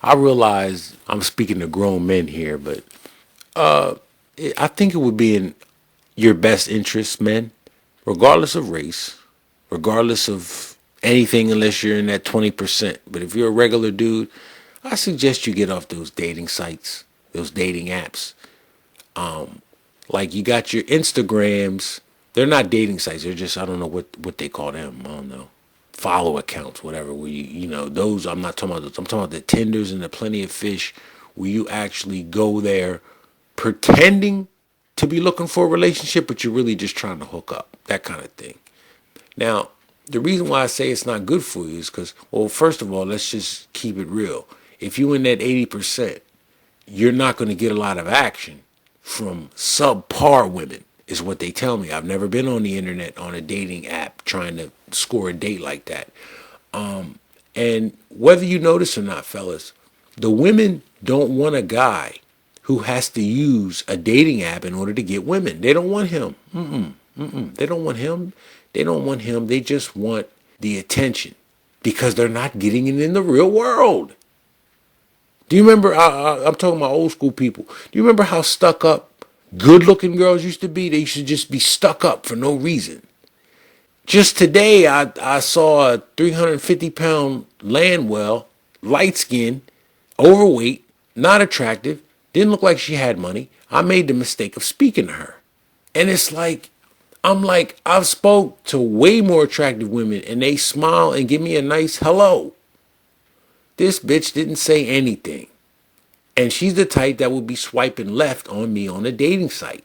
I realize I'm speaking to grown men here, but I think it would be in your best interest, men, regardless of race, regardless of anything, unless you're in that 20%. But if you're a regular dude, I suggest you get off those dating sites, those dating apps. Like you got your Instagrams. They're not dating sites. They're just, I don't know what they call them. I don't know. Follow accounts, whatever. Where those, I'm not talking about those. I'm talking about the Tinders and the Plenty of Fish where you actually go there pretending to be looking for a relationship, but you're really just trying to hook up. That kind of thing. Now, the reason why I say it's not good for you is because, well, first of all, let's just keep it real. If you in that 80%, you're not going to get a lot of action from subpar women, is what they tell me. I've never been on the internet on a dating app trying to score a date like that. And whether you notice or not, fellas, the women don't want a guy who has to use a dating app in order to get women. They don't want him. They don't want him. They don't want him. They just want the attention because they're not getting it in the real world. Do you remember? I'm talking about old school people. Do you remember how stuck up good looking girls used to be? They used to just be stuck up for no reason. Just today, I saw a 350-pound Landwell, light skinned, overweight, not attractive, didn't look like she had money. I made the mistake of speaking to her. And it's like, I've spoke to way more attractive women and they smile and give me a nice hello. This bitch didn't say anything. And she's the type that would be swiping left on me on a dating site.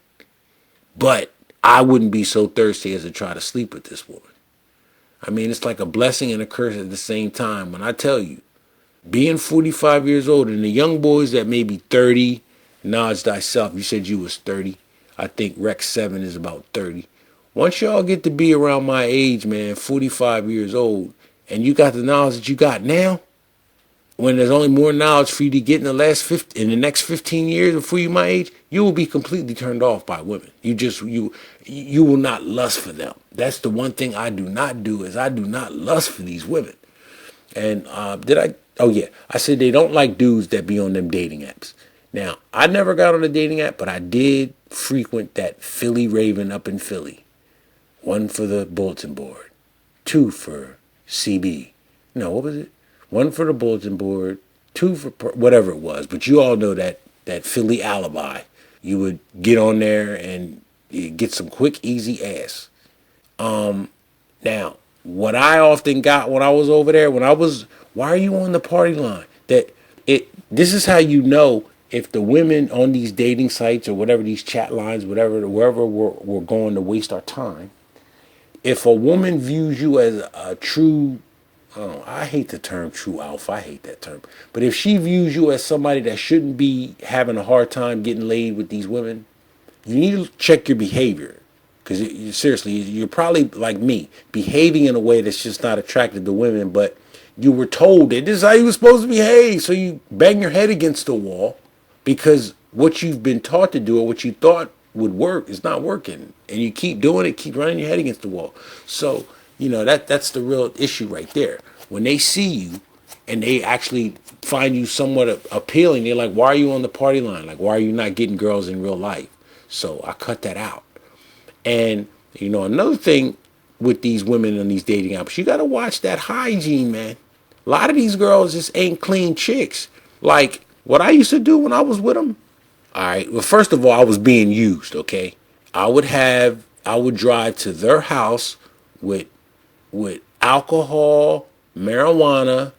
But I wouldn't be so thirsty as to try to sleep with this woman. I mean, it's like a blessing and a curse at the same time. When I tell you, being 45 years old and the young boys that may be 30, Nodge thyself, you said you was 30. I think Rex 7 is about 30. Once y'all get to be around my age, man, 45 years old, and you got the knowledge that you got now, when there's only more knowledge for you to get in the next 15 years before you my age, you will be completely turned off by women. You will not lust for them. That's the one thing I do not do is I do not lust for these women. And did I? Oh yeah, I said they don't like dudes that be on them dating apps. Now I never got on a dating app, but I did frequent that Philly Raven up in Philly. One for the bulletin board, two for CB. No, what was it? One for the bulletin board, two for whatever it was. But you all know that Philly alibi. You would get on there and get some quick, easy ass. Now, what I often got when I was over there, why are you on the party line? This is how you know if the women on these dating sites or whatever, these chat lines, wherever we're going to waste our time. If a woman views you as a true, oh, I hate the term true alpha. I hate that term. But if she views you as somebody that shouldn't be having a hard time getting laid with these women, you need to check your behavior. Because seriously, you're probably like me, behaving in a way that's just not attractive to women, but you were told that this is how you were supposed to behave. So you bang your head against the wall because what you've been taught to do or what you thought would work is not working. And you keep doing it, keep running your head against the wall. So, that's the real issue right there. When they see you and they actually find you somewhat appealing, they're like, why are you on the party line? Like, why are you not getting girls in real life? So I cut that out. And, another thing with these women on these dating apps, you got to watch that hygiene, man. A lot of these girls just ain't clean chicks. Like what I used to do when I was with them. All right. Well, first of all, I was being used. Okay. I would drive to their house with alcohol, marijuana,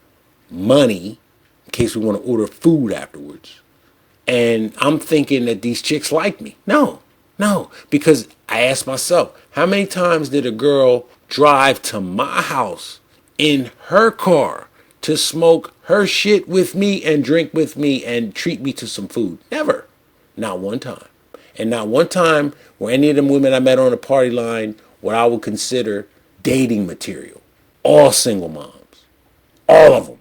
money, in case we want to order food afterwards. And I'm thinking that these chicks like me. No, because I asked myself, how many times did a girl drive to my house in her car to smoke her shit with me and drink with me and treat me to some food? Never. Not one time. And not one time were any of them women I met on the party line what I would consider dating material. All single moms. All of them.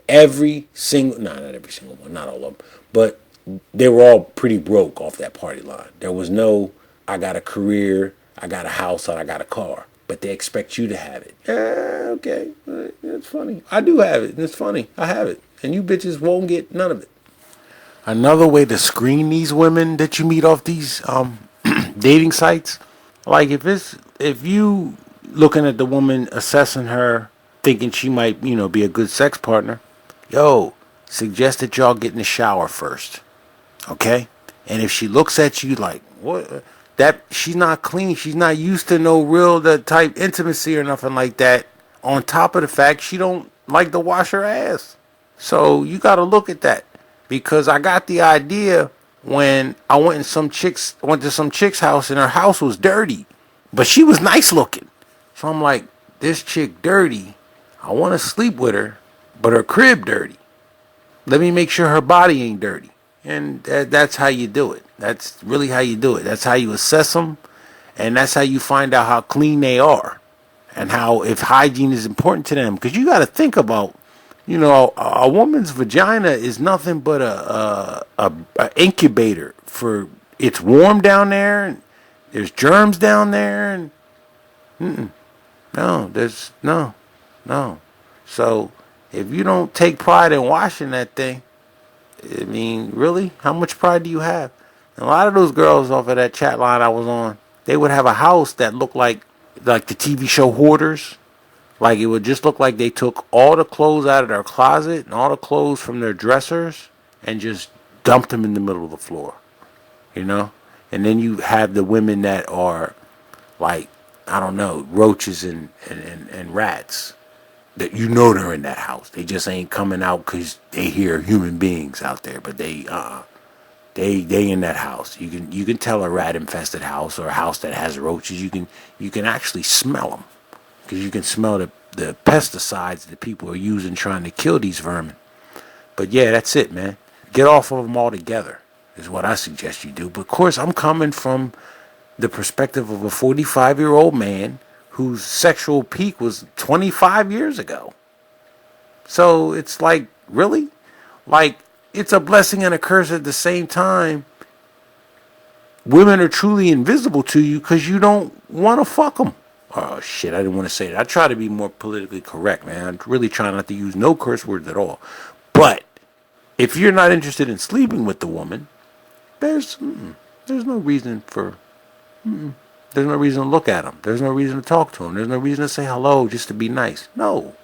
Not every single one, not all of them, but they were all pretty broke off that party line. There was no, I got a career, I got a house, and I got a car, but they expect you to have it. Okay, it's funny. I do have it, and it's funny. I have it. and you bitches won't get none of it. Another way to screen these women that you meet off these dating sites, like if you looking at the woman, assessing her, thinking she might be a good sex partner, yo, suggest that y'all get in the shower first, okay? And if she looks at you like what, that she's not clean, she's not used to no real the type intimacy or nothing like that. On top of the fact she don't like to wash her ass, so you got to look at that, because I got the idea when I went to some chick's house and her house was dirty, but she was nice looking. So I'm like, this chick dirty. I want to sleep with her, but her crib dirty. Let me make sure her body ain't dirty. And that's how you do it. That's really how you do it. That's how you assess them, and that's how you find out how clean they are, and how if hygiene is important to them. Because you got to think about, a woman's vagina is nothing but a incubator for. It's warm down there, and there's germs down there, and no, there's no. So if you don't take pride in washing that thing, I mean, really, how much pride do you have? And a lot of those girls off of that chat line I was on, they would have a house that looked like the TV show Hoarders. Like it would just look like they took all the clothes out of their closet and all the clothes from their dressers and just dumped them in the middle of the floor, you know? And then you have the women that are like, I don't know, roaches and rats that they're in that house. They just ain't coming out because they hear human beings out there, but they in that house. You can tell a rat infested house or a house that has roaches. You can actually smell them, because you can smell the pesticides that people are using trying to kill these vermin. But yeah, that's it, man. Get off of them altogether is what I suggest you do. But of course, I'm coming from the perspective of a 45-year-old man whose sexual peak was 25 years ago. So it's like, really? Like, it's a blessing and a curse at the same time. Women are truly invisible to you because you don't want to fuck them. Oh, shit, I didn't want to say that. I try to be more politically correct, man. I'm really trying not to use no curse words at all. But if you're not interested in sleeping with the woman, there's no reason for... There's no reason to look at them. There's no reason to talk to them. There's no reason to say hello just to be nice. No.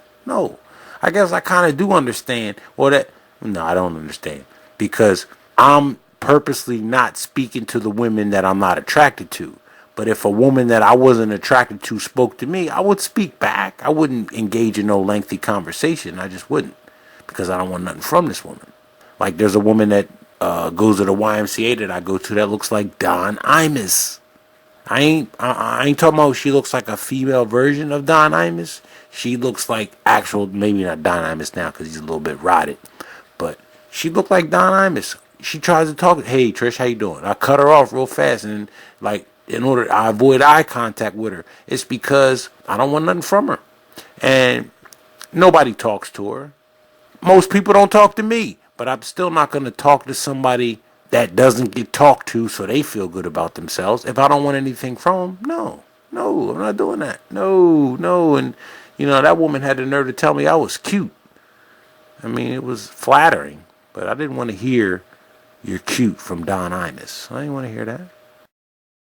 I guess I kind of do understand. No, I don't understand. Because I'm purposely not speaking to the women that I'm not attracted to. But if a woman that I wasn't attracted to spoke to me, I would speak back. I wouldn't engage in no lengthy conversation. I just wouldn't. Because I don't want nothing from this woman. Like there's a woman that goes to the YMCA that I go to that looks like Don Imus. I ain't talking about she looks like a female version of Don Imus. She looks like actual, maybe not Don Imus now because he's a little bit rotted, but she looked like Don Imus. She tries to talk, hey Trish, how you doing? I cut her off real fast, and like in order I avoid eye contact with her. It's because I don't want nothing from her, and nobody talks to her. Most people don't talk to me, but I'm still not going to talk to somebody that doesn't get talked to so they feel good about themselves. If I don't want anything from them, no, I'm not doing that. No. And, that woman had the nerve to tell me I was cute. I mean, it was flattering, but I didn't want to hear you're cute from Don Imus. I didn't want to hear that.